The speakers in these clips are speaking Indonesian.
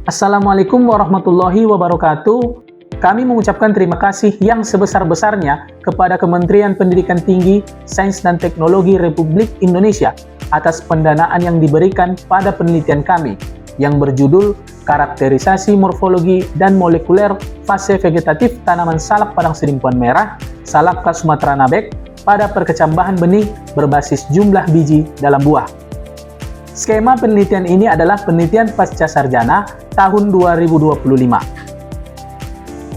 Assalamualaikum warahmatullahi wabarakatuh. Kami mengucapkan terima kasih yang sebesar-besarnya kepada Kementerian Pendidikan Tinggi, Sains dan Teknologi Republik Indonesia atas pendanaan yang diberikan pada penelitian kami yang berjudul Karakterisasi Morfologi dan Molekuler Fase Vegetatif Tanaman Salak Padang Sidimpuan Merah, Salak Sumatera Nabek pada perkecambahan benih berbasis jumlah biji dalam buah. Skema penelitian ini adalah penelitian pasca sarjana tahun 2025.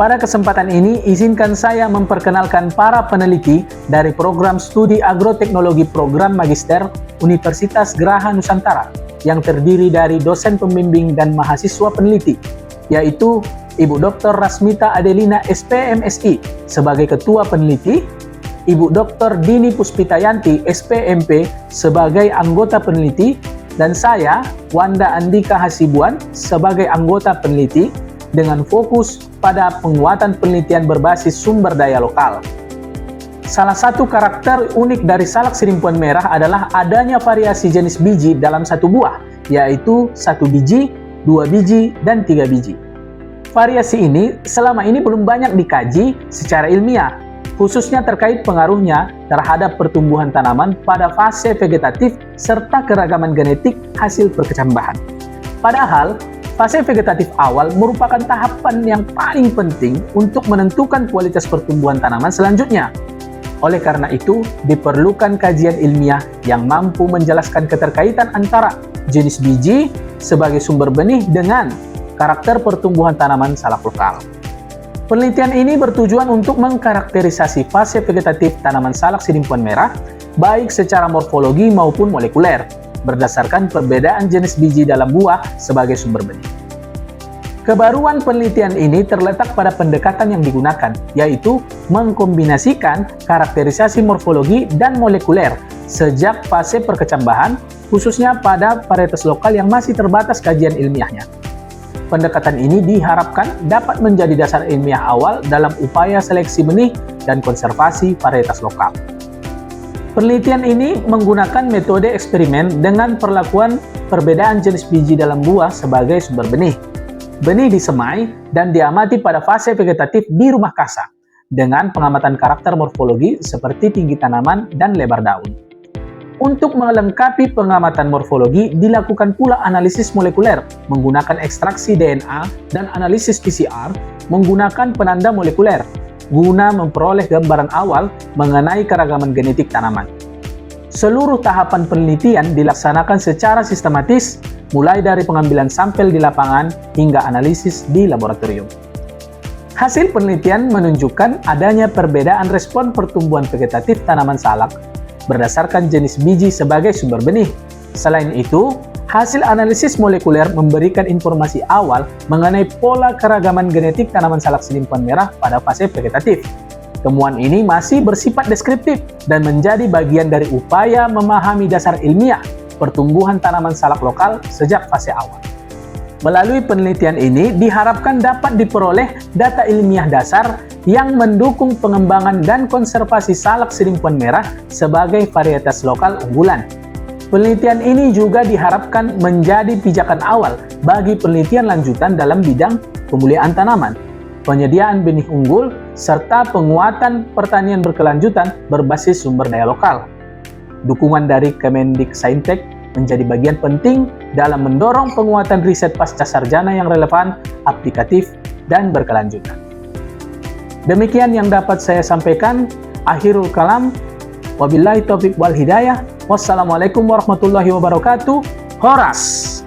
Pada kesempatan ini, izinkan saya memperkenalkan para peneliti dari Program Studi Agroteknologi Program Magister Universitas Geraha Nusantara yang terdiri dari dosen pembimbing dan mahasiswa peneliti, yaitu Ibu Dr. Rasmita Adelina SPMSI sebagai Ketua Peneliti, Ibu Dr. Dini Puspitayanti SPMP sebagai anggota peneliti, dan saya, Wanda Andika Hasibuan, sebagai anggota peneliti dengan fokus pada penguatan penelitian berbasis sumber daya lokal. Salah satu karakter unik dari salak sidimpuan merah adalah adanya variasi jenis biji dalam satu buah, yaitu 1 biji, 2 biji, dan 3 biji. Variasi ini selama ini belum banyak dikaji secara ilmiah, khususnya terkait pengaruhnya terhadap pertumbuhan tanaman pada fase vegetatif serta keragaman genetik hasil perkecambahan. Padahal, fase vegetatif awal merupakan tahapan yang paling penting untuk menentukan kualitas pertumbuhan tanaman selanjutnya. Oleh karena itu, diperlukan kajian ilmiah yang mampu menjelaskan keterkaitan antara jenis biji sebagai sumber benih dengan karakter pertumbuhan tanaman salak lokal. Penelitian ini bertujuan untuk mengkarakterisasi fase vegetatif tanaman salak sidimpuan merah, baik secara morfologi maupun molekuler, berdasarkan perbedaan jenis biji dalam buah sebagai sumber benih. Kebaruan penelitian ini terletak pada pendekatan yang digunakan, yaitu mengkombinasikan karakterisasi morfologi dan molekuler sejak fase perkecambahan, khususnya pada varietas lokal yang masih terbatas kajian ilmiahnya. Pendekatan ini diharapkan dapat menjadi dasar ilmiah awal dalam upaya seleksi benih dan konservasi varietas lokal. Penelitian ini menggunakan metode eksperimen dengan perlakuan perbedaan jenis biji dalam buah sebagai sumber benih. Benih disemai dan diamati pada fase vegetatif di rumah kasa dengan pengamatan karakter morfologi seperti tinggi tanaman dan lebar daun. Untuk melengkapi pengamatan morfologi, dilakukan pula analisis molekuler menggunakan ekstraksi DNA dan analisis PCR menggunakan penanda molekuler guna memperoleh gambaran awal mengenai keragaman genetik tanaman. Seluruh tahapan penelitian dilaksanakan secara sistematis, mulai dari pengambilan sampel di lapangan hingga analisis di laboratorium. Hasil penelitian menunjukkan adanya perbedaan respon pertumbuhan vegetatif tanaman salak berdasarkan jenis biji sebagai sumber benih. Selain itu, hasil analisis molekuler memberikan informasi awal mengenai pola keragaman genetik tanaman salak sidimpuan merah pada fase vegetatif. Temuan ini masih bersifat deskriptif dan menjadi bagian dari upaya memahami dasar ilmiah pertumbuhan tanaman salak lokal sejak fase awal. Melalui penelitian ini diharapkan dapat diperoleh data ilmiah dasar yang mendukung pengembangan dan konservasi salak sidimpuan merah sebagai varietas lokal unggulan. Penelitian ini juga diharapkan menjadi pijakan awal bagi penelitian lanjutan dalam bidang pemulihan tanaman, penyediaan benih unggul, serta penguatan pertanian berkelanjutan berbasis sumber daya lokal. Dukungan dari Kemendiksaintek menjadi bagian penting dalam mendorong penguatan riset pasca sarjana yang relevan, aplikatif, dan berkelanjutan. Demikian yang dapat saya sampaikan. Akhirul kalam. Wabillahi taufiq wal hidayah. Wassalamualaikum warahmatullahi wabarakatuh. Horas!